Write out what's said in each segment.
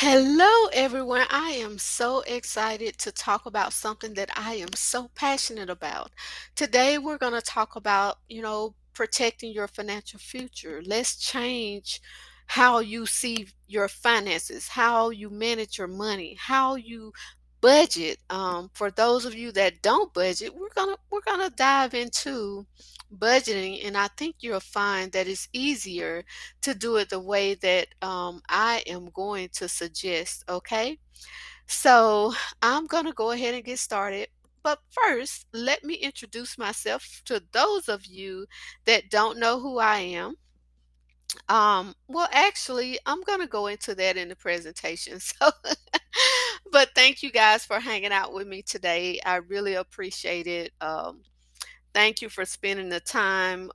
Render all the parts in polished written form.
Hello, everyone. I am so excited to talk about something that I am so passionate about. Today, we're going to talk about, protecting your financial future. Let's change how you see your finances, how you manage your money, how you budget. For those of you that don't budget, we're gonna dive into budgeting, and I think you'll find that it's easier to do it the way that I am going to suggest, okay? So I'm going to go ahead and get started. But first, let me introduce myself to those of you that don't know who I am. Well, actually, I'm going to go into that in the presentation. So, but thank you guys for hanging out with me today. I really appreciate it. Thank you for spending the time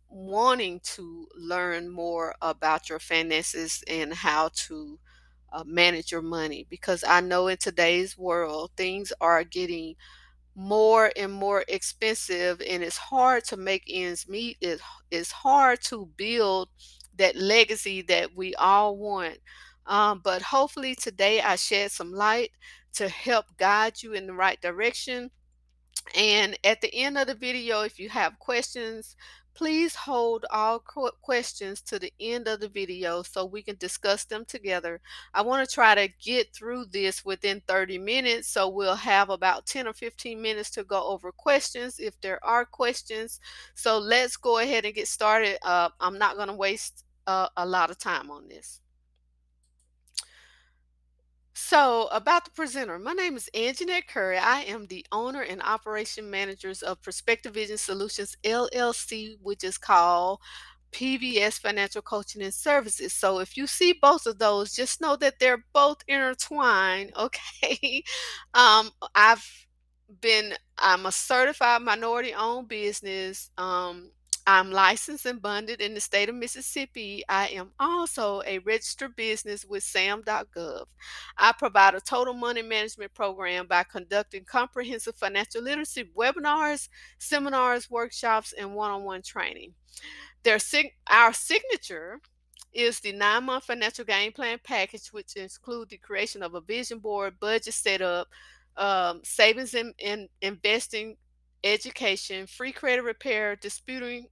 wanting to learn more about your finances and how to manage your money, because I know in today's world things are getting more and more expensive, and it's hard to make ends meet. It's hard to build that legacy that we all want. But hopefully today I shed some light to help guide you in the right direction. And at the end of the video, if you have questions, please hold all questions to the end of the video so we can discuss them together. I want to try to get through this within 30 minutes, so we'll have about 10 or 15 minutes to go over questions if there are questions. So let's go ahead and get started. I'm not going to waste a lot of time on this. So, about the presenter, my name is Anjanette Curry. I am the owner and operation managers of Perspective Vision Solutions LLC, which is called PVS Financial Coaching and Services. So, if you see both of those, just know that they're both intertwined. Okay. I've I'm a certified minority owned business. I'm licensed and bonded in the state of Mississippi. I am also a registered business with SAM.gov. I provide a total money management program by conducting comprehensive financial literacy webinars, seminars, workshops, and one on one training. Our signature is the 9-month financial game plan package, which includes the creation of a vision board, budget setup, savings and investing, education, free credit repair, disputing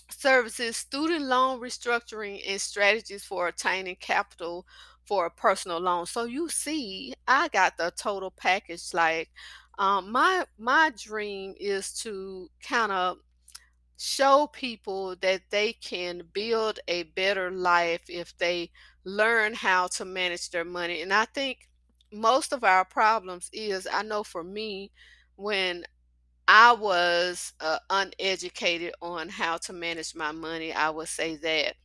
services, student loan restructuring, and strategies for attaining capital for a personal loan. So you see, I got the total package. Like, my dream is to kind of show people that they can build a better life if they learn how to manage their money. And I think most of our problems is, I know for me, when I was uneducated on how to manage my money, I would say that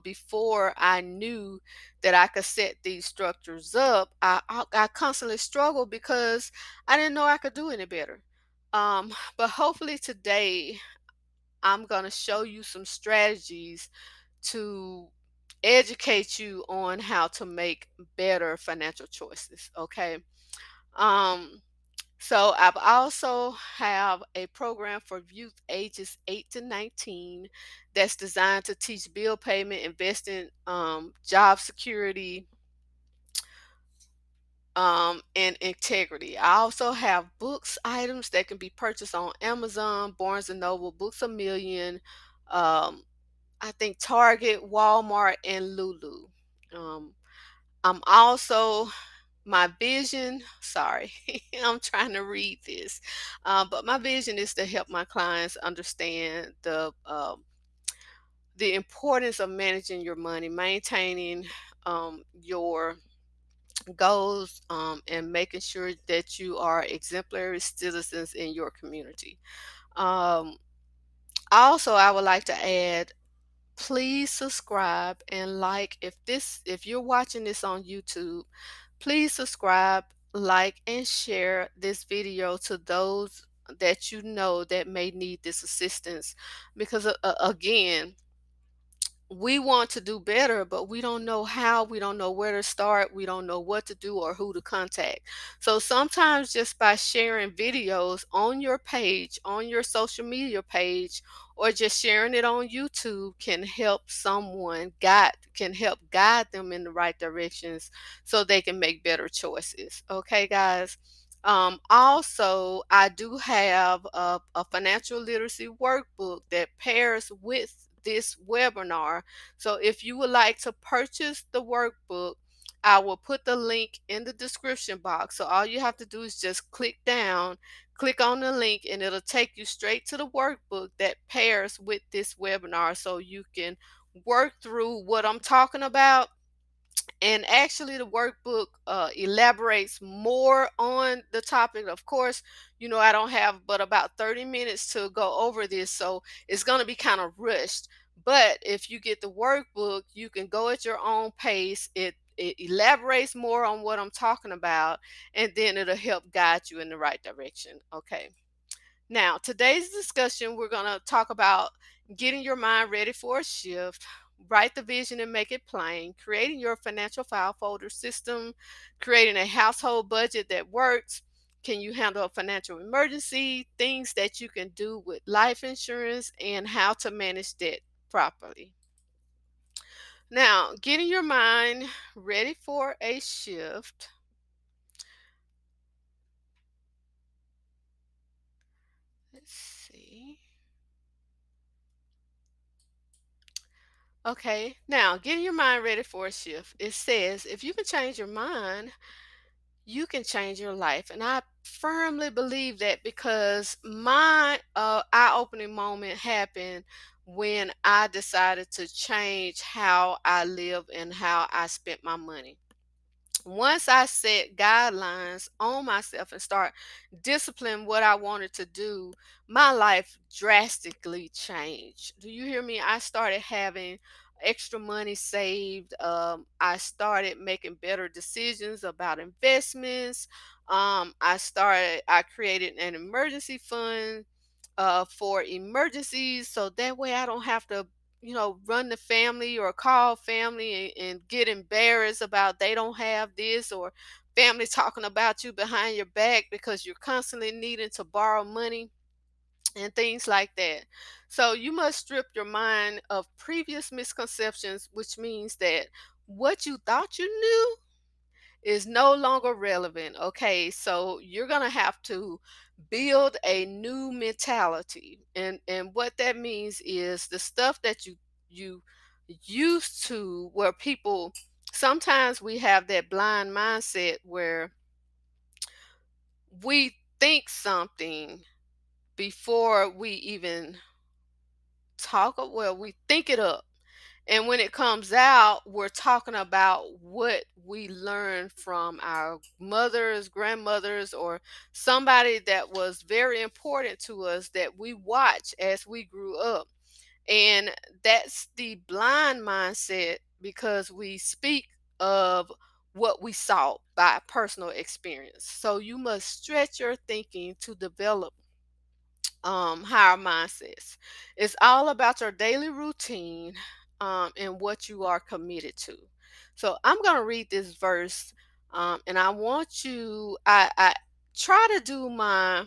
before I knew that I could set these structures up, I constantly struggled because I didn't know I could do any better. But hopefully today I'm going to show you some strategies to educate you on how to make better financial choices. Okay. Um, so I've also have a program for youth ages 8 to 19 that's designed to teach bill payment, investing, job security, and integrity. I also have books items that can be purchased on Amazon, Barnes and Noble, Books a Million, um, I think Target, Walmart, and Lulu. Um, I'm also my vision, sorry, I'm trying to read this, but my vision is to help my clients understand the importance of managing your money, maintaining your goals, and making sure that you are exemplary citizens in your community. Um, Also, I would like to add, please subscribe and like. If you're watching this on YouTube, please subscribe, like, and share this video to those that you know that may need this assistance, because again, we want to do better, but we don't know how, we don't know where to start, we don't know what to do or who to contact. So sometimes just by sharing videos on your page, on your social media page, or just sharing it on YouTube can help someone can help guide them in the right directions so they can make better choices. Okay, guys. Also, I do have a financial literacy workbook that pairs with this webinar. So if you would like to purchase the workbook, I will put the link in the description box. So all you have to do is just click down, click on the link, and it'll take you straight to the workbook that pairs with this webinar so you can work through what I'm talking about. And actually the workbook elaborates more on the topic. Of course, I don't have but about 30 minutes to go over this, so it's going to be kind of rushed. But if you get the workbook, you can go at your own pace. It elaborates more on what I'm talking about, and then it'll help guide you in the right direction. Okay. Now, today's discussion, we're going to talk about getting your mind ready for a shift, write the vision and make it plain, creating your financial file folder system, creating a household budget that works. Can you handle a financial emergency? Things that you can do with life insurance and how to manage debt properly. Now, getting your mind ready for a shift. Let's see. Okay, now getting your mind ready for a shift. It says if you can change your mind, you can change your life. And I firmly believe that because my eye-opening moment happened when I decided to change how I live and how I spent my money. Once I set guidelines on myself and start disciplining what I wanted to do, my life drastically changed. Do you hear me? I started having extra money saved. I started making better decisions about investments. I created an emergency fund for emergencies so that way I don't have to run the family or call family and get embarrassed about they don't have this, or family talking about you behind your back because you're constantly needing to borrow money and things like that. So you must strip your mind of previous misconceptions, which means that what you thought you knew is no longer relevant. Okay, so you're gonna have to build a new mentality, and what that means is the stuff that you used to, where people sometimes we have that blind mindset where we think something before we even we think it up. And when it comes out, we're talking about what we learned from our mothers, grandmothers, or somebody that was very important to us that we watched as we grew up. And that's the blind mindset because we speak of what we saw by personal experience. So you must stretch your thinking to develop higher mindsets. It's all about your daily routine and what you are committed to. So I'm going to read this verse, and I want you. I try to do my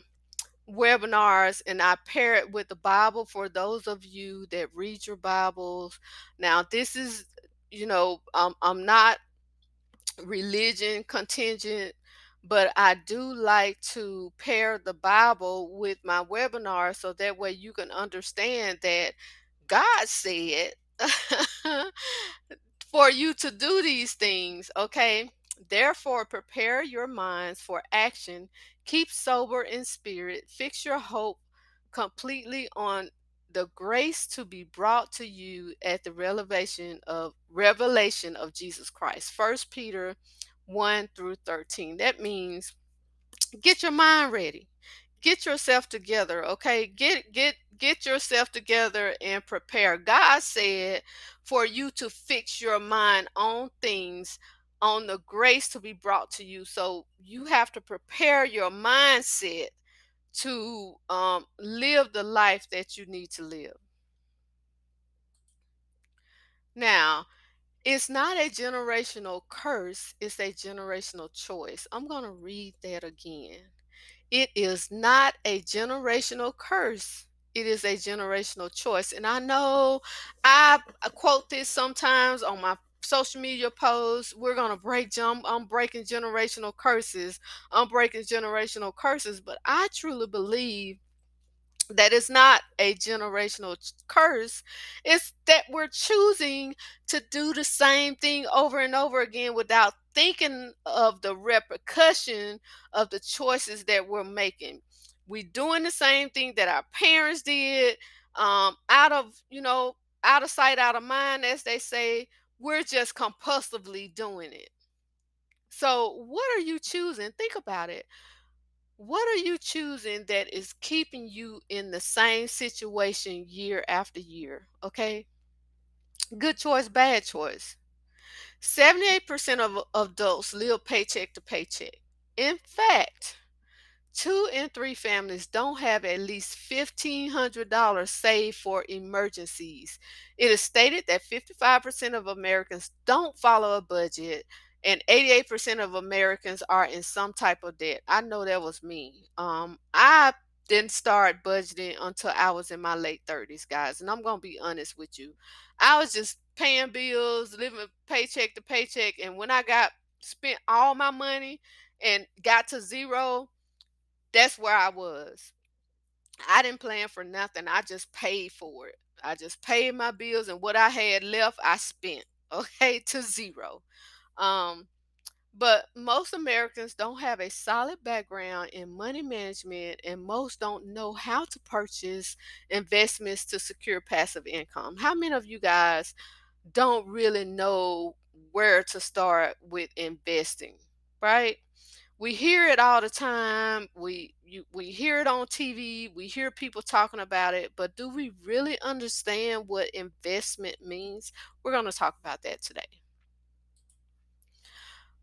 webinars and I pair it with the Bible for those of you that read your Bibles. Now, this is, I'm not religion contingent, but I do like to pair the Bible with my webinar so that way you can understand that God said for you to do these things, okay? Therefore, prepare your minds for action, keep sober in spirit, fix your hope completely on the grace to be brought to you at the revelation of Jesus Christ. First Peter 1 through 13. That means get your mind ready, get yourself together. Okay, get yourself together and prepare. God said for you to fix your mind on things, on the grace to be brought to you. So you have to prepare your mindset to live the life that you need to live. Now, it's not a generational curse, it's a generational choice. I'm going to read that again. It is not a generational curse. It is a generational choice. And I know I quote this sometimes on my social media posts. We're going to break jump. I'm breaking generational curses. I'm breaking generational curses. But I truly believe that is not a generational curse. It's that we're choosing to do the same thing over and over again without thinking of the repercussion of the choices that we're making. We doing the same thing that our parents did, out of out of sight, out of mind, as they say. We're just compulsively doing it. So, what are you choosing? Think about it. What are you choosing that is keeping you in the same situation year after year? Okay. Good choice, bad choice. 78% of adults live paycheck to paycheck. In fact, 2 in 3 families don't have at least $1,500 saved for emergencies. It is stated that 55% of Americans don't follow a budget, and 88% of Americans are in some type of debt. I know that was me. I didn't start budgeting until I was in my late 30s, guys, and I'm going to be honest with you. I was just paying bills, living paycheck to paycheck, and when I got spent all my money and got to zero, that's where I was. I didn't plan for nothing. I just paid for it. I just paid my bills, and what I had left, I spent. Okay, to zero. Um, but most Americans don't have a solid background in money management, and most don't know how to purchase investments to secure passive income. How many of you guys don't really know where to start with investing, right? We hear it all the time. We hear it on TV. We hear people talking about it, but do we really understand what investment means? We're going to talk about that today.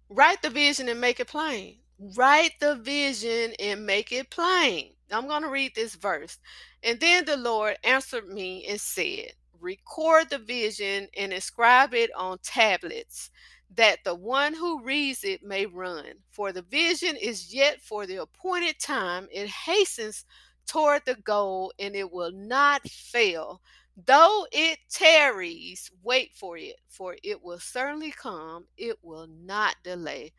Write the vision and make it plain. Write the vision and make it plain. I'm going to read this verse. And then the Lord answered me and said, record the vision and inscribe it on tablets, that the one who reads it may run. For the vision is yet for the appointed time. It hastens toward the goal, and it will not fail. Though it tarries, wait for it will certainly come, it will not delay.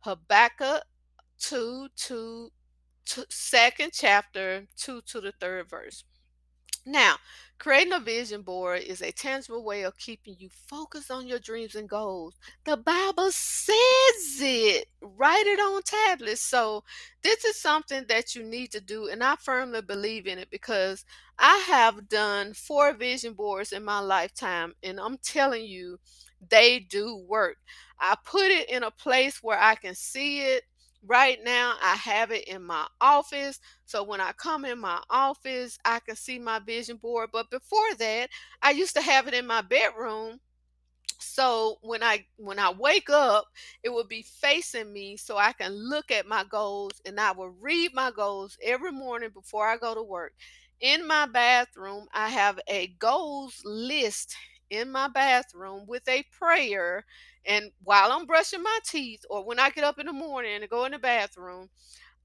Habakkuk 2 to second chapter 2 to the third verse. Now, creating a vision board is a tangible way of keeping you focused on your dreams and goals. The Bible says it. Write it on tablets. So, this is something that you need to do, and I firmly believe in it because I have done 4 vision boards in my lifetime, and I'm telling you, they do work. I put it in a place where I can see it. Right now, I have it in my office, so when I come in my office, I can see my vision board. But before that, I used to have it in my bedroom. So when I wake up, it will be facing me so I can look at my goals, and I will read my goals every morning before I go to work. In my bathroom, I have a goals list in my bathroom with a prayer. And while I'm brushing my teeth, or when I get up in the morning and go in the bathroom,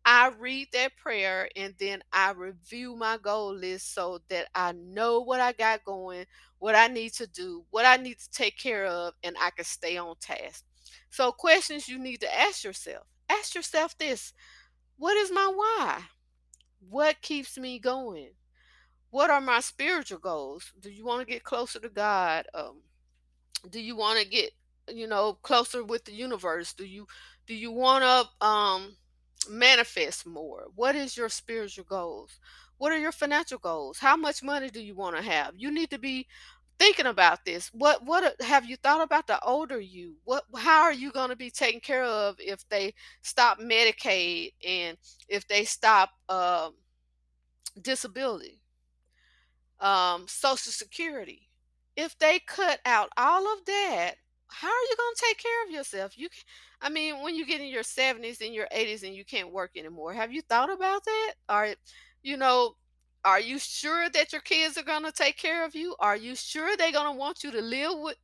I read that prayer, and then I review my goal list so that I know what I got going, what I need to do, what I need to take care of, and I can stay on task. So, questions you need to ask yourself. Ask yourself this: what is my why? What keeps me going? What are my spiritual goals? Do you want to get closer to God? Do you want to get closer with the universe? Do you want to manifest more? What is your spiritual goals? What are your financial goals? How much money do you want to have? You need to be thinking about this. What have you thought about the older you? What How are you going to be taken care of if they stop Medicaid, and if they stop disability, Social Security? If they cut out all of that, how are you going to take care of yourself? I mean, when you get in your 70s and your 80s and you can't work anymore, have you thought about that? You know, are you sure that your kids are going to take care of you? Are you sure they're going to want you to live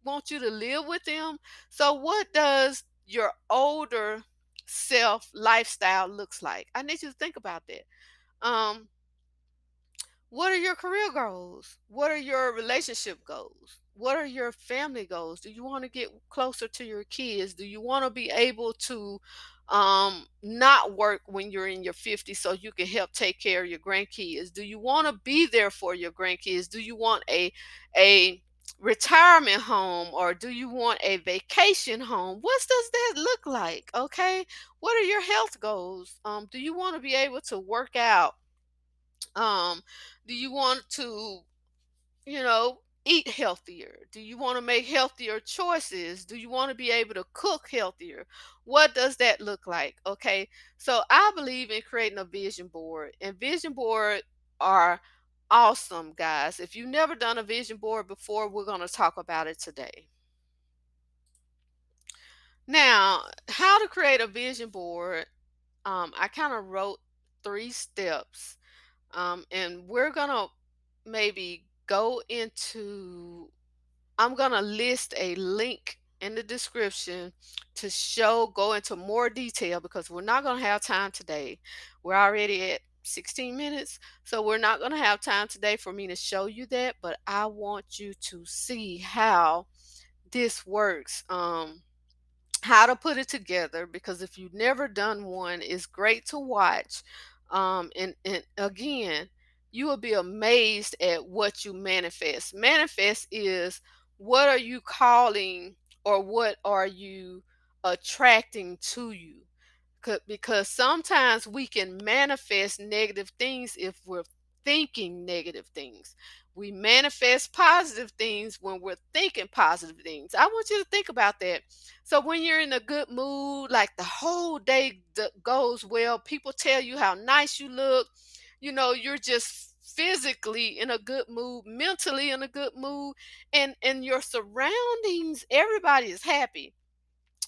want you to live with them. So what does your older self lifestyle looks like? I need you to think about that. Um, what are your career goals? What are your relationship goals? What are your family goals? Do you want to get closer to your kids? Do you want to be able to not work when you're in your 50s so you can help take care of your grandkids? Do you want to be there for your grandkids? Do you want a retirement home, or do you want a vacation home? What does that look like? Okay? What are your health goals? Do you want to be able to work out? um do you want to, eat healthier? Do you want to make healthier choices? Do you want to be able to cook healthier? What does that look like? Okay, so I believe in creating a vision board, and vision board are awesome, guys. If you've never done a vision board before, we're going to talk about it today. Now, how to create a vision board. I kind of wrote 3 steps, and we're gonna maybe go into, I'm gonna list a link in the description to go into more detail, because we're not gonna have time today. We're already at 16 minutes, so we're not gonna have time today for me to show you that, but I want you to see how this works. How to put it together, because if you've never done one, it's great to watch. And again, you will be amazed at what you manifest. Manifest is, what are you calling, or what are you attracting to you? Because sometimes we can manifest negative things if we're thinking negative things. We manifest positive things when we're thinking positive things. I want you to think about that. So when you're in a good mood, like the whole day goes well, people tell you how nice you look, you're just physically in a good mood, mentally in a good mood, and your surroundings, everybody is happy.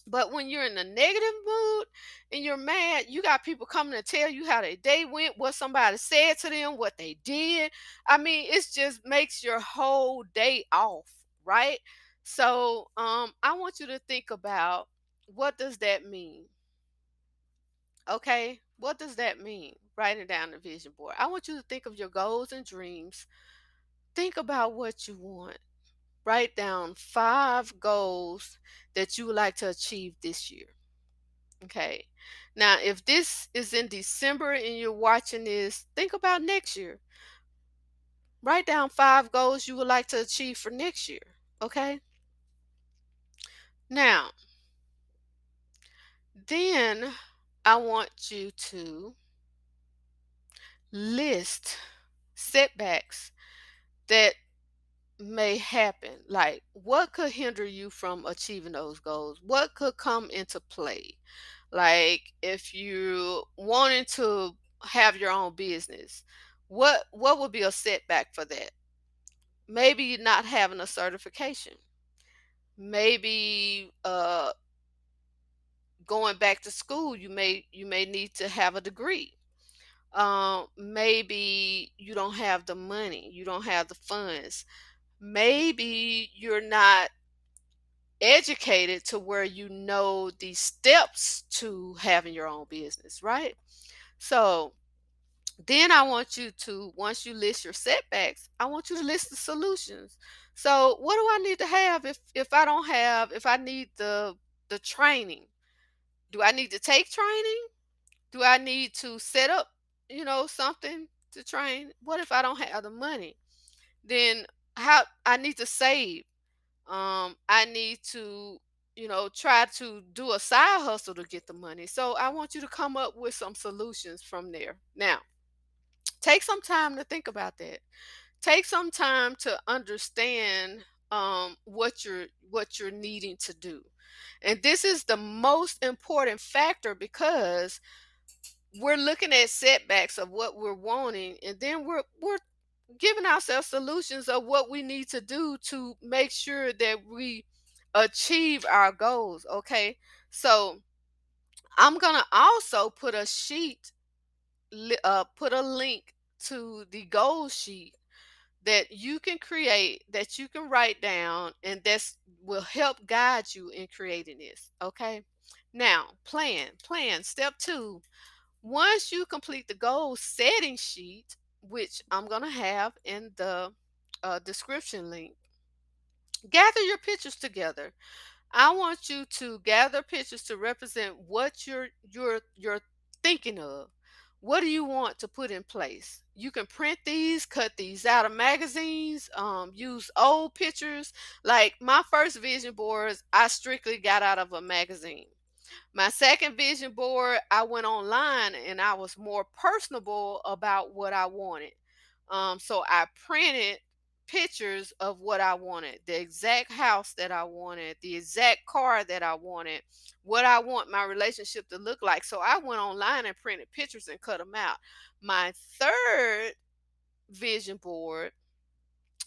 But when you're in a negative mood and you're mad, you got people coming to tell you how their day went, what somebody said to them, what they did. I mean, it just makes your whole day off, right? So, I want you to think about, what does that mean? Okay, what does that mean? Write it down on the vision board. I want you to think of your goals and dreams. Think about what you want. Write down 5 goals that you would like to achieve this year. Okay. Now, if this is in December and you're watching this, think about next year. Write down 5 goals you would like to achieve for next year. Okay. Now, then I want you to list setbacks that may happen. Like, what could hinder you from achieving those goals? What could come into play? Like, if you wanted to have your own business, what would be a setback for that? Maybe not having a certification. Maybe going back to school, you may need to have a degree. Maybe you don't have the money, you don't have the funds. Maybe you're not educated to where you know the steps to having your own business, right? So then I want you to, once you list your setbacks, I want you to list the solutions. So what do I need to have if I don't have, if I need the training? Do I need to take training? Do I need to set up, something to train? What if I don't have the money? Then how I need to save. I need to, try to do a side hustle to get the money. So I want you to come up with some solutions from there. Now, take some time to think about that. Take some time to understand what you're needing to do. And this is the most important factor, because we're looking at setbacks of what we're wanting, and then we're giving ourselves solutions of what we need to do to make sure that we achieve our goals. Okay, so I'm gonna also put a sheet, put a link to the goal sheet that you can create, that you can write down, and this will help guide you in creating this. Okay. Now, plan. Step two, once you complete the goal setting sheet, which I'm going to have in the description link, gather your pictures together. I want you to gather pictures to represent what you're thinking of. What do you want to put in place? You can print these, cut these out of magazines, use old pictures. Like my first vision boards, I strictly got out of a magazine. My second vision board, I went online and I was more personable about what I wanted. So I printed pictures of what I wanted, the exact house that I wanted, the exact car that I wanted, what I want my relationship to look like. So I went online and printed pictures and cut them out. My third vision board,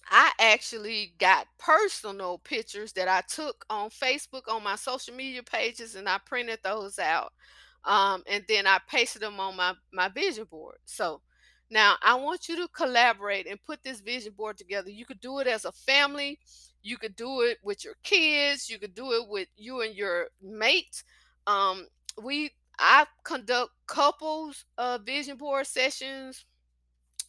I actually got personal pictures that I took on Facebook on my social media pages, and I printed those out. And then I pasted them on my vision board. So now I want you to collaborate and put this vision board together. You could do it as a family, you could do it with your kids, you could do it with you and your mate. Um, we I conduct couples vision board sessions.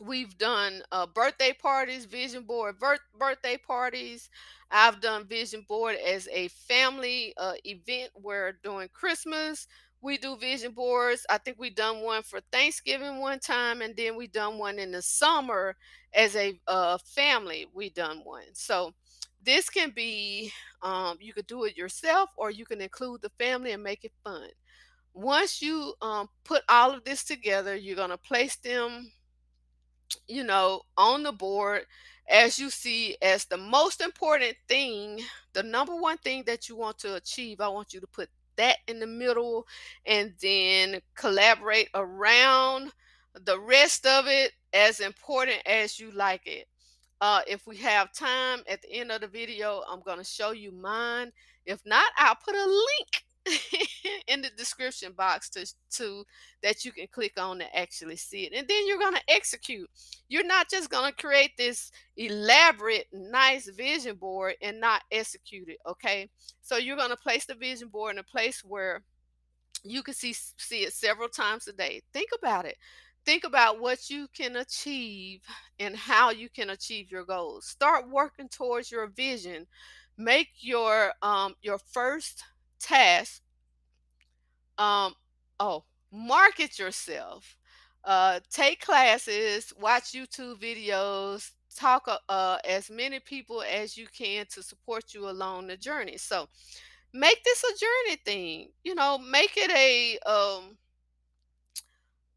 We've done birthday parties, vision board birthday parties. I've done vision board as a family event where during Christmas we do vision boards. I think we done one for Thanksgiving one time, and then we done one in the summer as a family. We done one. So this can be, you could do it yourself, or you can include the family and make it fun. Once you put all of this together, you're gonna place them, on the board as you see as the most important thing, the number one thing that you want to achieve. I want you to put that in the middle and then collaborate around the rest of it as important as you like it. If we have time at the end of the video, I'm going to show you mine. If not, I'll put a link in the description box to that you can click on to actually see it. And then you're going to execute. You're not just going to create this elaborate, nice vision board and not execute it. Okay. So you're going to place the vision board in a place where you can see it several times a day. Think about it. Think about what you can achieve and how you can achieve your goals. Start working towards your vision. Make your first task, um oh, market yourself. Take classes, watch YouTube videos, talk as many people as you can to support you along the journey. So make this a journey thing. Make it a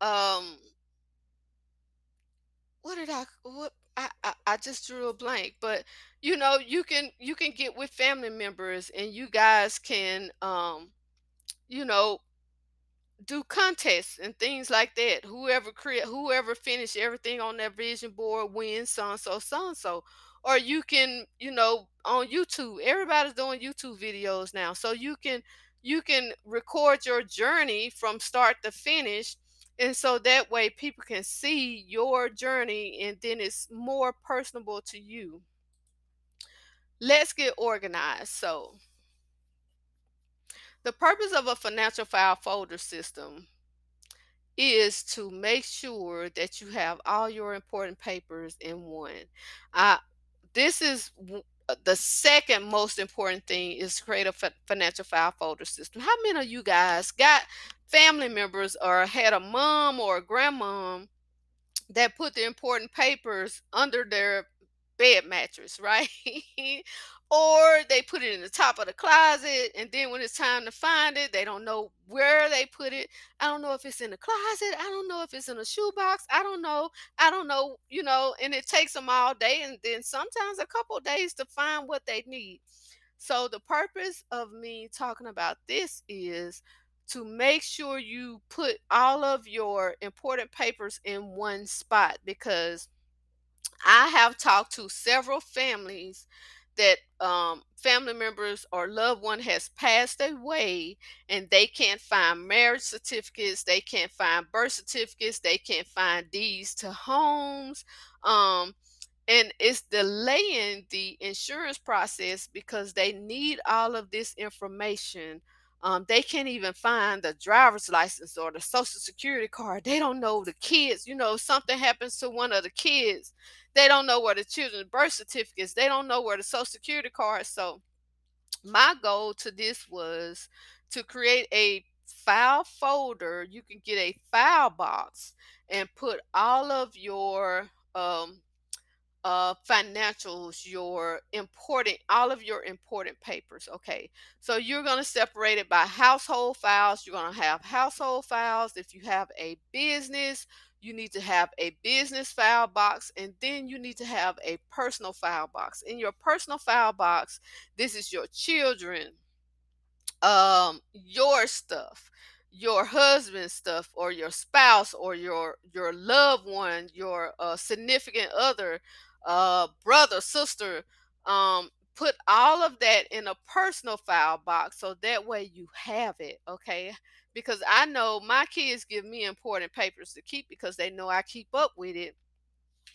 um what I just drew a blank. But you can get with family members, and you guys can you know do contests and things like that. Whoever finish everything on that vision board wins so and so. Or you can, on YouTube, everybody's doing YouTube videos now. So you can record your journey from start to finish. And so that way people can see your journey, and then it's more personable to you. Let's get organized. So the purpose of a financial file folder system is to make sure that you have all your important papers in one. Uh, this is the second most important thing, is to create a financial file folder system. How many of you guys got family members or had a mom or a grandmom that put the important papers under their bed mattress, right? Or they put it in the top of the closet, and then when it's time to find it, they don't know where they put it. I don't know if it's in the closet. I don't know if it's in a shoebox. I don't know. I don't know, and it takes them all day, and then sometimes a couple of days to find what they need. So the purpose of me talking about this is to make sure you put all of your important papers in one spot, because I have talked to several families that family members or loved one has passed away, and they can't find marriage certificates, they can't find birth certificates, they can't find deeds to homes. And it's delaying the insurance process because they need all of this information. They can't even find the driver's license or the social security card. They don't know the kids. Something happens to one of the kids. They don't know where the children's birth certificates. They don't know where the social security card. So my goal to this was to create a file folder. You can get a file box and put financials, all of your important papers. Okay, so you're going to separate it by household files. You're going to have household files. If you have a business, you need to have a business file box, and then you need to have a personal file box. In your personal file box, this is your children, your stuff, your husband's stuff, or your spouse, or your loved one, your significant other, brother, sister. Put all of that in a personal file box so that way you have it. Okay, because I know my kids give me important papers to keep because they know I keep up with it.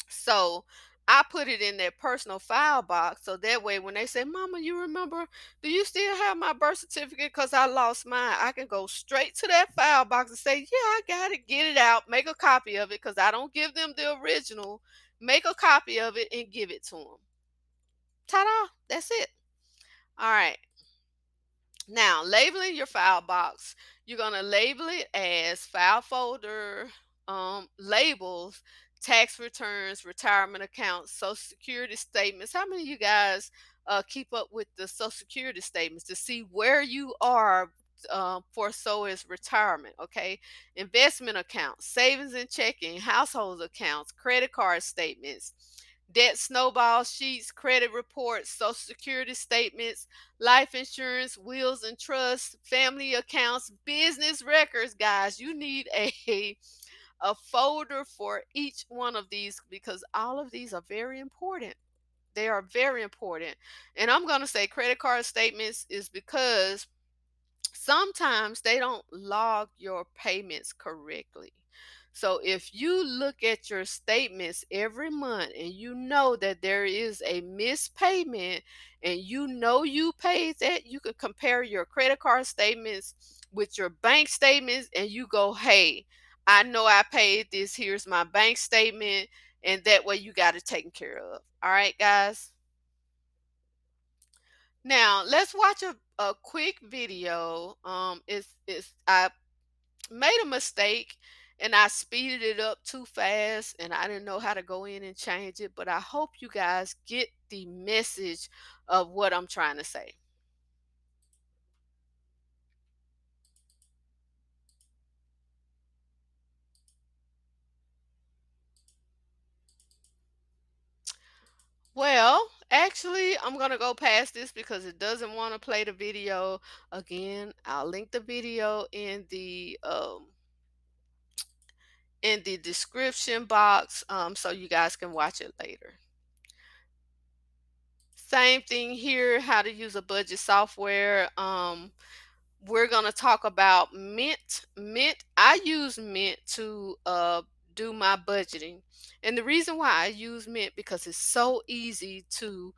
So I put it in their personal file box so that way when they say, Mama, you remember, do you still have my birth certificate? Because I lost mine. I can go straight to that file box and say, Yeah, I got it. Get it out. Make a copy of it because I don't give them the original. Make a copy of it and give it to them. Ta da! That's it. All right. Now, labeling your file box, you're going to label it as file folder, labels, tax returns, retirement accounts, social security statements. How many of you guys keep up with the social security statements to see where you are for so is retirement? Okay, investment accounts, savings and checking, household accounts, credit card statements, debt snowball sheets, credit reports, social security statements, life insurance, wills and trusts, family accounts, business records. Guys, you need a folder for each one of these because all of these are very important. They are very important. And I'm going to say credit card statements is because sometimes they don't log your payments correctly. So if you look at your statements every month and you know that there is a missed payment and you know you paid that, you can compare your credit card statements with your bank statements and you go, hey, I know I paid this. Here's my bank statement. And that way you got it taken care of. All right, guys. Now let's watch a quick video. It's I made a mistake and I speeded it up too fast and I didn't know how to go in and change it, but I hope you guys get the message of what I'm trying to say. Well, actually, I'm going to go past this because it doesn't want to play the video again. I'll link the video in the description box so you guys can watch it later. Same thing here, how to use a budget software. We're going to talk about Mint. I use Mint to do my budgeting. And the reason why I use Mint because it's so easy to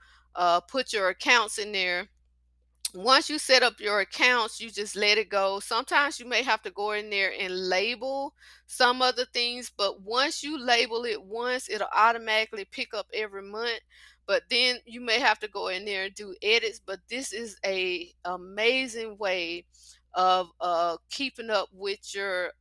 put your accounts in there. Once you set up your accounts, you just let it go. Sometimes you may have to go in there and label some other things, but once you label it once, it'll automatically pick up every month. But then you may have to go in there and do edits. But this is a amazing way of keeping up with your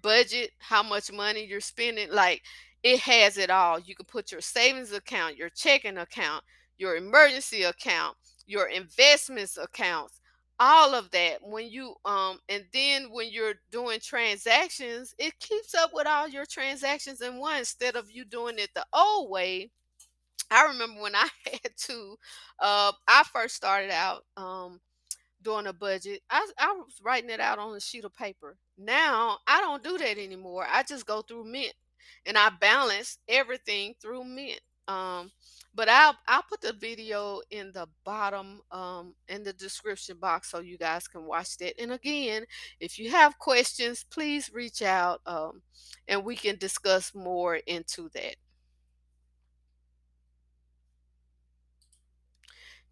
budget, how much money you're spending. Like it has it all. You can put your savings account, your checking account, your emergency account, your investments accounts, all of that. When you and then when you're doing transactions, it keeps up with all your transactions in one instead of you doing it the old way. I remember when I had to I first started out doing a budget. I was writing it out on a sheet of paper. Now I don't do that anymore. I just go through Mint and I balance everything through Mint. But I'll put the video in the bottom in the description box so you guys can watch that. And again, if you have questions, please reach out and we can discuss more into that.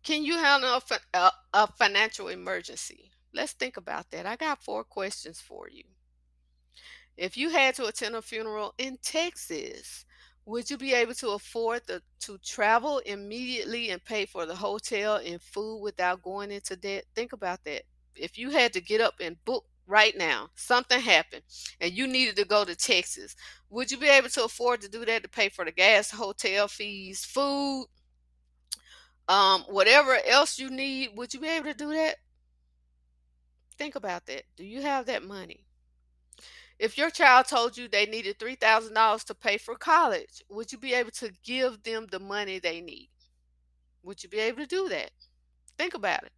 Can you handle a financial emergency? Let's think about that. I got 4 questions for you. If you had to attend a funeral in Texas, would you be able to afford to travel immediately and pay for the hotel and food without going into debt? Think about that. If you had to get up and book right now, something happened, and you needed to go to Texas, would you be able to afford to do that to pay for the gas, hotel fees, food, whatever else you need? Would you be able to do that? Think about that. Do you have that money? If your child told you they needed $3,000 to pay for college, would you be able to give them the money they need? Would you be able to do that? Think about it.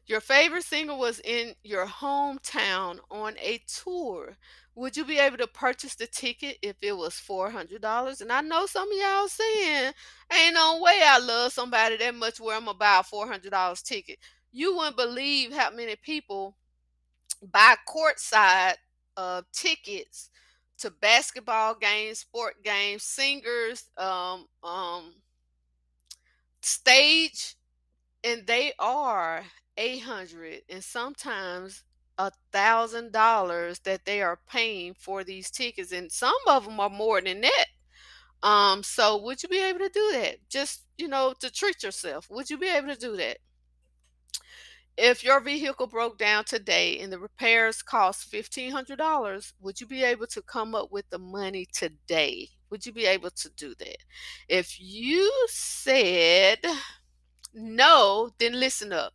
Your favorite singer was in your hometown on a tour. Would you be able to purchase the ticket if it was $400? And I know some of y'all saying, ain't no way I love somebody that much where I'm going to buy a $400 ticket. You wouldn't believe how many people buy courtside tickets to basketball games, sport games, singers, stage, and they are 800 and sometimes $1,000 that they are paying for these tickets, and some of them are more than that. So would you be able to do that? Just to treat yourself. Would you be able to do that? If your vehicle broke down today and the repairs cost $1,500, would you be able to come up with the money today? Would you be able to do that? If you said no, then listen up.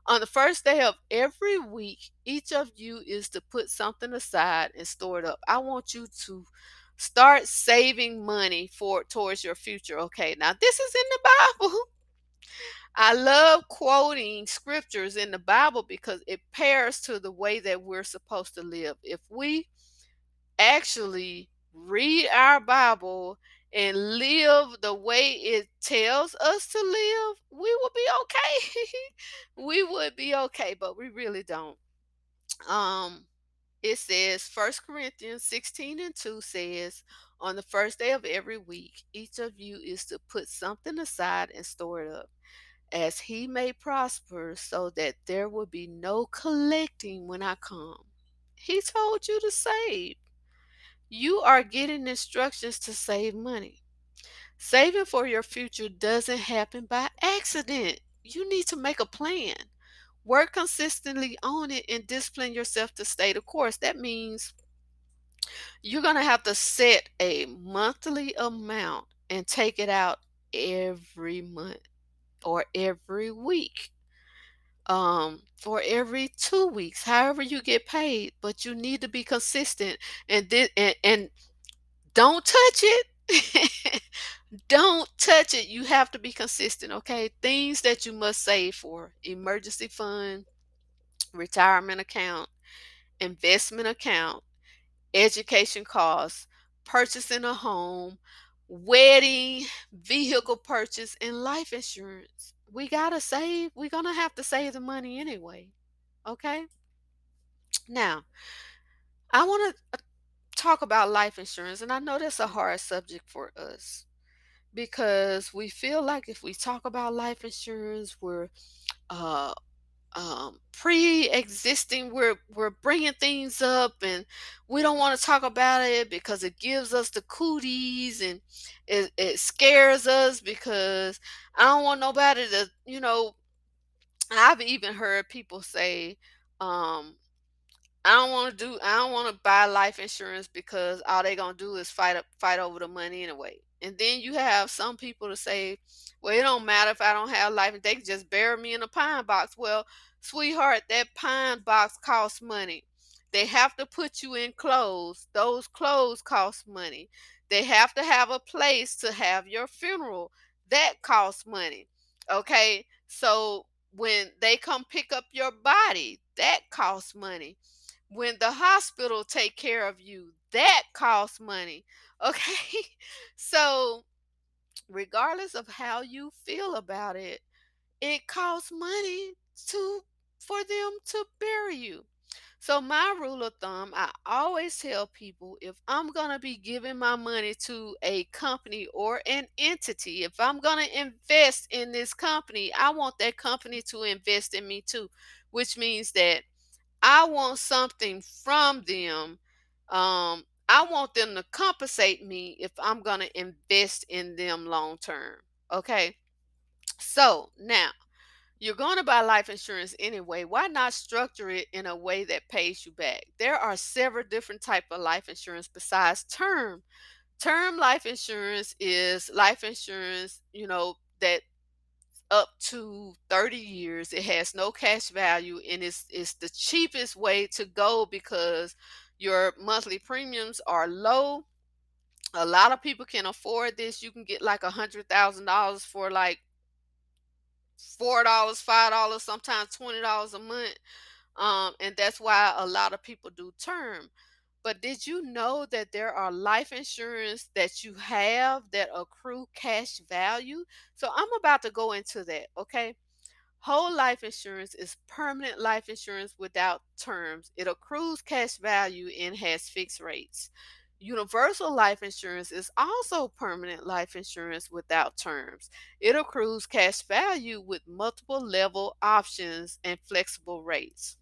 On the first day of every week, each of you is to put something aside and store it up. I want you to start saving money for towards your future. Okay, now this is in the Bible. I love quoting scriptures in the Bible because it pairs to the way that we're supposed to live. If we actually read our Bible and live the way it tells us to live, we will be okay. We would be okay, but we really don't. Um, it says First Corinthians 16 and 2 says, on the first day of every week, each of you is to put something aside and store it up as he may prosper, so that there will be no collecting when I come. He told you to save. You are getting instructions to save money. Saving for your future doesn't happen by accident. You need to make a plan. Work consistently on it and discipline yourself to stay the course. That means you're going to have to set a monthly amount and take it out every month or every week, or every 2 weeks, however you get paid. But you need to be consistent, and don't touch it. Don't touch it. You have to be consistent, okay? Things that you must save for: emergency fund, retirement account, investment account, education costs, purchasing a home, wedding, vehicle purchase, and life insurance. We gotta save. We're gonna have to save the money anyway. Okay? Now, I want to talk about life insurance, and I know that's a hard subject for us because we feel like if we talk about life insurance, we're uh, pre-existing. We're bringing things up, and we don't want to talk about it because it gives us the cooties, and it scares us because I don't want nobody to. I've even heard people say, um, I don't want to buy life insurance because all they gonna do is fight over the money anyway. And then you have some people to say, well, it don't matter if I don't have life, they can just bury me in a pine box. Well, sweetheart, that pine box costs money. They have to put you in clothes. Those clothes cost money. They have to have a place to have your funeral. That costs money. Okay? So when they come pick up your body, that costs money. When the hospital take care of you, that costs money. Okay? So regardless of how you feel about it, it costs money to for them to bury you. So my rule of thumb, I always tell people if I'm going to be giving my money to a company or an entity, if I'm going to invest in this company, I want that company to invest in me too, which means that I want something from them. I want them to compensate me if I'm going to invest in them long term. Okay. So now you're going to buy life insurance anyway. Why not structure it in a way that pays you back? There are several different type of life insurance besides term. Term life insurance is life insurance, that up to 30 years. It has no cash value and it's the cheapest way to go because your monthly premiums are low. A lot of people can afford this. You can get like $100,000 for like $4, $5, sometimes $20 a month. And that's why a lot of people do term. But did you know that there are life insurance that you have that accrue cash value? So I'm about to go into that, okay? Whole life insurance is permanent life insurance without terms. It accrues cash value and has fixed rates. Universal life insurance is also permanent life insurance without terms. It accrues cash value with multiple level options and flexible rates.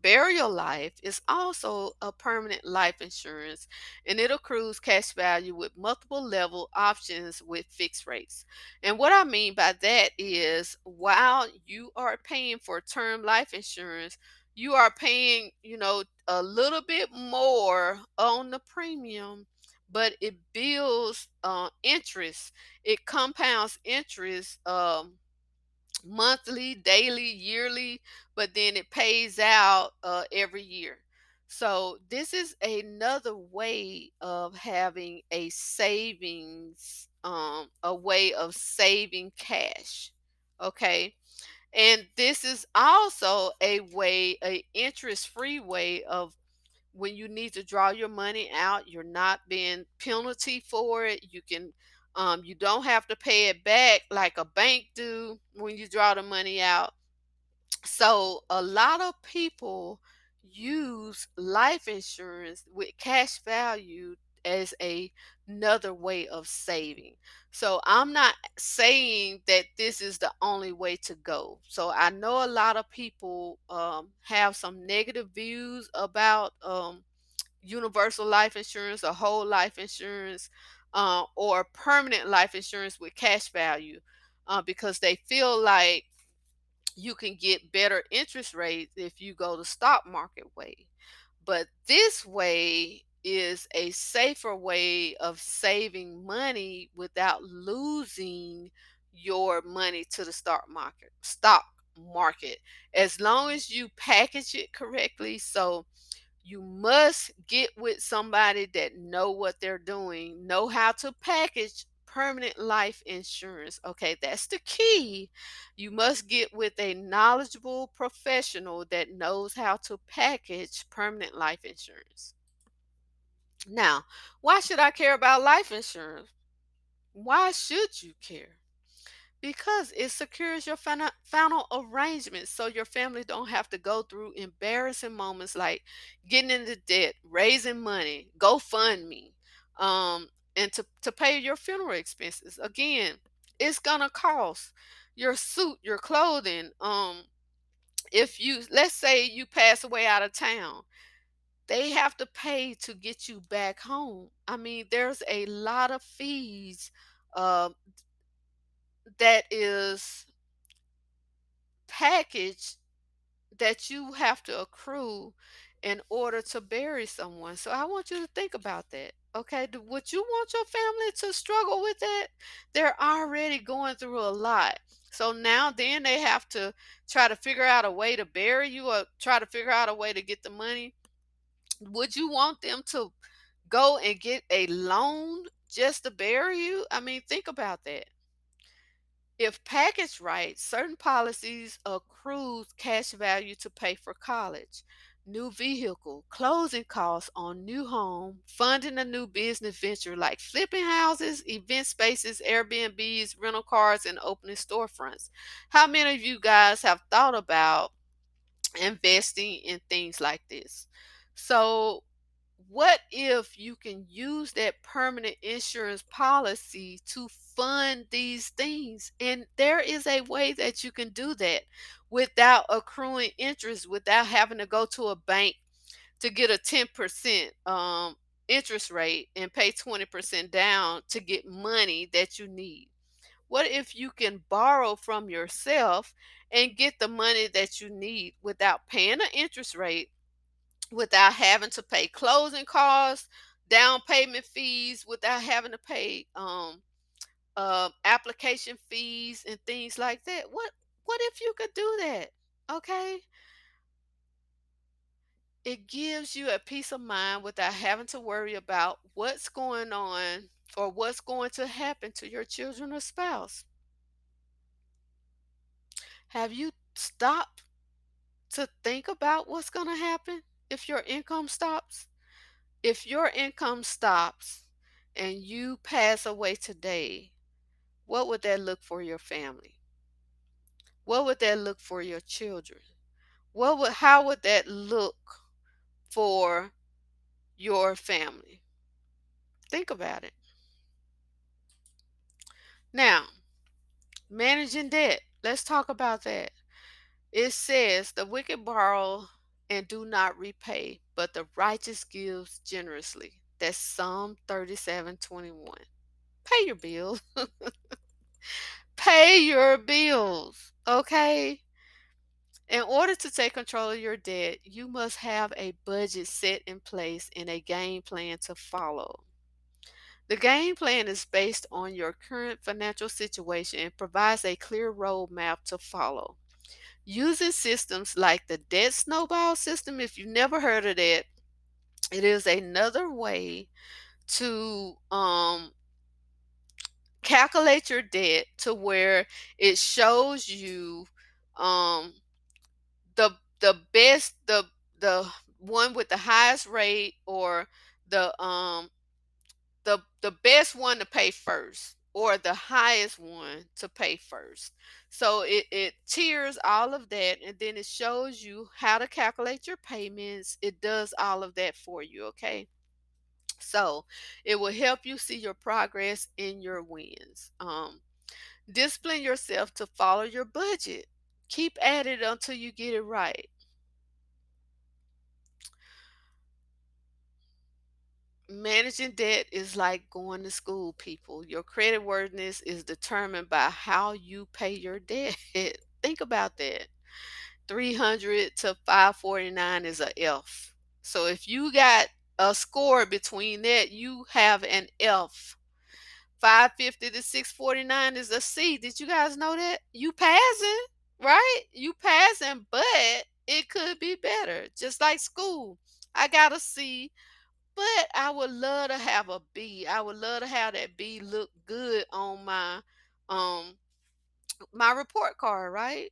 Burial life is also a permanent life insurance and it accrues cash value with multiple level options with fixed rates. And what I mean by that is while you are paying for term life insurance, you are paying, a little bit more on the premium, but it builds interest. It compounds interest monthly, daily, yearly, but then it pays out every year. So this is another way of having a savings, a way of saving cash. Okay. And this is also a interest-free way of when you need to draw your money out, you're not being penalty for it. You don't have to pay it back like a bank do when you draw the money out. So a lot of people use life insurance with cash value as another way of saving. So I'm not saying that this is the only way to go. So I know a lot of people have some negative views about universal life insurance or whole life insurance or permanent life insurance with cash value because they feel like you can get better interest rates if you go the stock market way. But this way is a safer way of saving money without losing your money to the stock market as long as you package it correctly. So you must get with somebody that know what they're doing, know how to package permanent life insurance. Okay, that's the key. You must get with a knowledgeable professional that knows how to package permanent life insurance. Now, why should I care about life insurance? Why should you care? Because it secures your final arrangements so your family don't have to go through embarrassing moments like getting into debt, raising money, GoFundMe, and to pay your funeral expenses. Again, it's gonna cost your suit, your clothing. If you let's say you pass away out of town, they have to pay to get you back home. I mean, there's a lot of fees uh, that is packaged that you have to accrue in order to bury someone. So I want you to think about that. Okay, would you want your family to struggle with that? They're already going through a lot. So now then they have to try to figure out a way to bury you or try to figure out a way to get the money. Would you want them to go and get a loan just to bury you? I mean, think about that. If packaged right, certain policies accrue cash value to pay for college, new vehicle, closing costs on new home, funding a new business venture like flipping houses, event spaces, Airbnbs, rental cars, and opening storefronts. How many of you guys have thought about investing in things like this. So, what if you can use that permanent insurance policy to fund these things? And there is a way that you can do that without accruing interest, without having to go to a bank to get a 10% interest rate and pay 20% down to get money that you need. What if you can borrow from yourself and get the money that you need without paying an interest rate, without having to pay closing costs, down payment fees, without having to pay application fees and things like that? What if you could do that? Okay, it gives you a peace of mind without having to worry about what's going on or what's going to happen to your children or spouse. Have you stopped to think about what's going to happen if your income stops? If your income stops and you pass away today, what would that look for your family? What would that look for your children? How would that look for your family? Think about it. Now, managing debt. Let's talk about that. It says the wicked borrow and do not repay, but the righteous gives generously. That's Psalm 37:21. Pay your bills. Pay your bills. Okay? In order to take control of your debt, you must have a budget set in place and a game plan to follow. The game plan is based on your current financial situation and provides a clear roadmap to follow. Using systems like the debt snowball system, if you've never heard of that, it is another way to calculate your debt to where it shows you um, the one with the highest rate, or the the best one to pay first, or the highest one to pay first. So it tiers all of that, and then it shows you how to calculate your payments. It does all of that for you, okay? So it will help you see your progress in your wins. Discipline yourself to follow your budget. Keep at it until you get it right. Managing debt is like going to school, people. Your credit worthiness is determined by how you pay your debt. Think about that. 300 to 549 is a F. So if you got a score between that, you have an F. 550 to 649 is a C. Did you guys know that? You passing, right? You passing, but it could be better. Just like school. I got a C, but I would love to have a B. I would love to have that B look good on um my report card, right?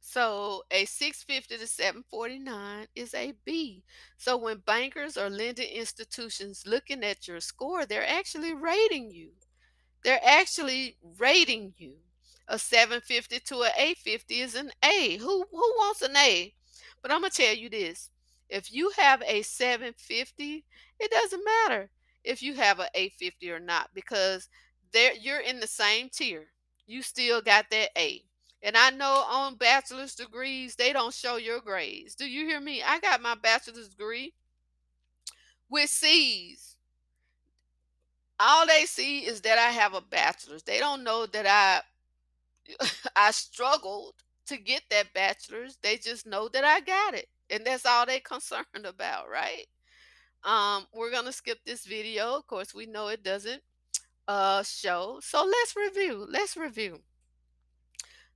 So a 650 to 749 is a B. So when bankers or lending institutions looking at your score, they're actually rating you. They're actually rating you. A 750 to an 850 is an A. Who wants an A? But I'm gonna tell you this. If you have a 750, it doesn't matter if you have an 850 or not, because there you're in the same tier. You still got that A. And I know on bachelor's degrees, they don't show your grades. Do you hear me? I got my bachelor's degree with C's. All they see is that I have a bachelor's. They don't know that I struggled to get that bachelor's. They just know that I got it. And that's all they concerned about, right? We're gonna skip this video. Of course, we know it doesn't show. So let's review. Let's review.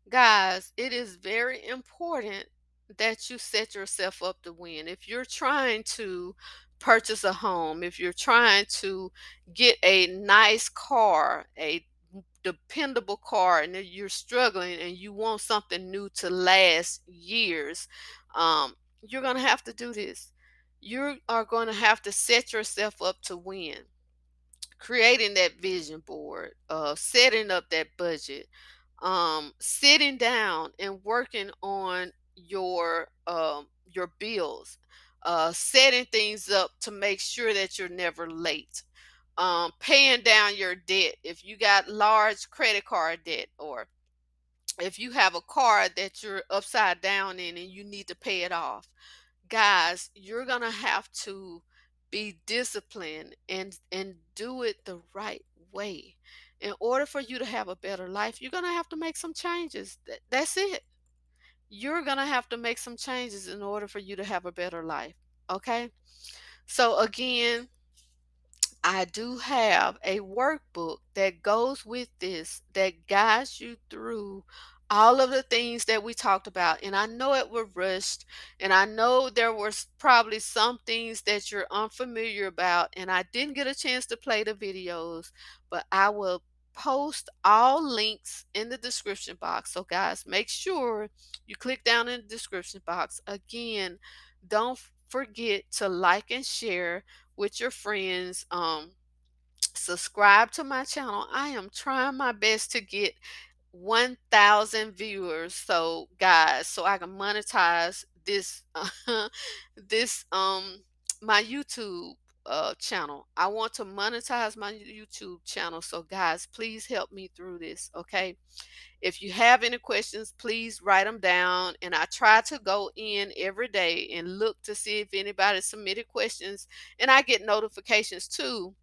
Guys, it is very important that you set yourself up to win. If you're trying to purchase a home, if you're trying to get a nice car, a dependable car, and then you're struggling and you want something new to last years, you're going to have to do this. You are going to have to set yourself up to win, creating that vision board, setting up that budget, sitting down and working on your bills, setting things up to make sure that you're never late, paying down your debt if you got large credit card debt, or if you have a car that you're upside down in and you need to pay it off. Guys, you're gonna have to be disciplined and do it the right way. In order for you to have a better life, you're gonna have to make some changes. That's it. You're gonna have to make some changes in order for you to have a better life. Okay? So again, I do have a workbook that goes with this that guides you through all of the things that we talked about. And I know it was rushed, and I know there was probably some things that you're unfamiliar about, and I didn't get a chance to play the videos, but I will post all links in the description box. So, guys, make sure you click down in the description box. Again, don't forget to like and share with your friends. Subscribe to my channel. I am trying my best to get 1,000 viewers. So guys, so I can monetize this this my YouTube channel. I want to monetize my YouTube channel. So guys, please help me through this, okay? If you have any questions, please write them down, and I try to go in every day and look to see if anybody submitted questions, and I get notifications too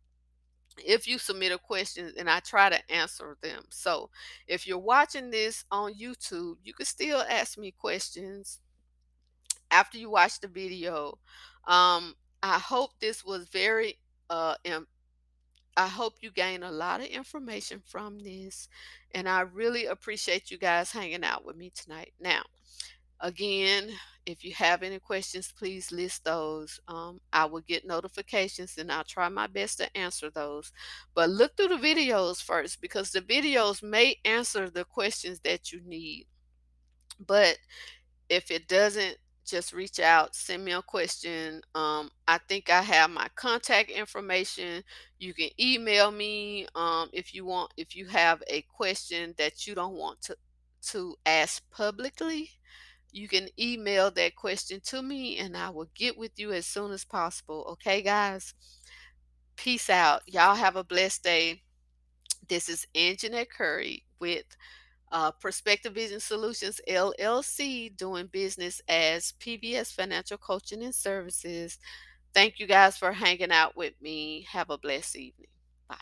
if you submit a question, and I try to answer them. So if you're watching this on YouTube, you can still ask me questions after you watch the video. I hope this was very I hope you gain a lot of information from this, and I really appreciate you guys hanging out with me tonight. Now, again, if you have any questions, please list those. I will get notifications and I'll try my best to answer those. But look through the videos first, because the videos may answer the questions that you need. But if it doesn't, just reach out, send me a question. I think I have my contact information. You can email me if you want, if you have a question that you don't want to ask publicly. You can email that question to me and I will get with you as soon as possible. Okay, guys? Peace out. Y'all have a blessed day. This is Anjanette Curry with Perspective Vision Solutions LLC, doing business as PBS Financial Coaching and Services. Thank you guys for hanging out with me. Have a blessed evening. Bye.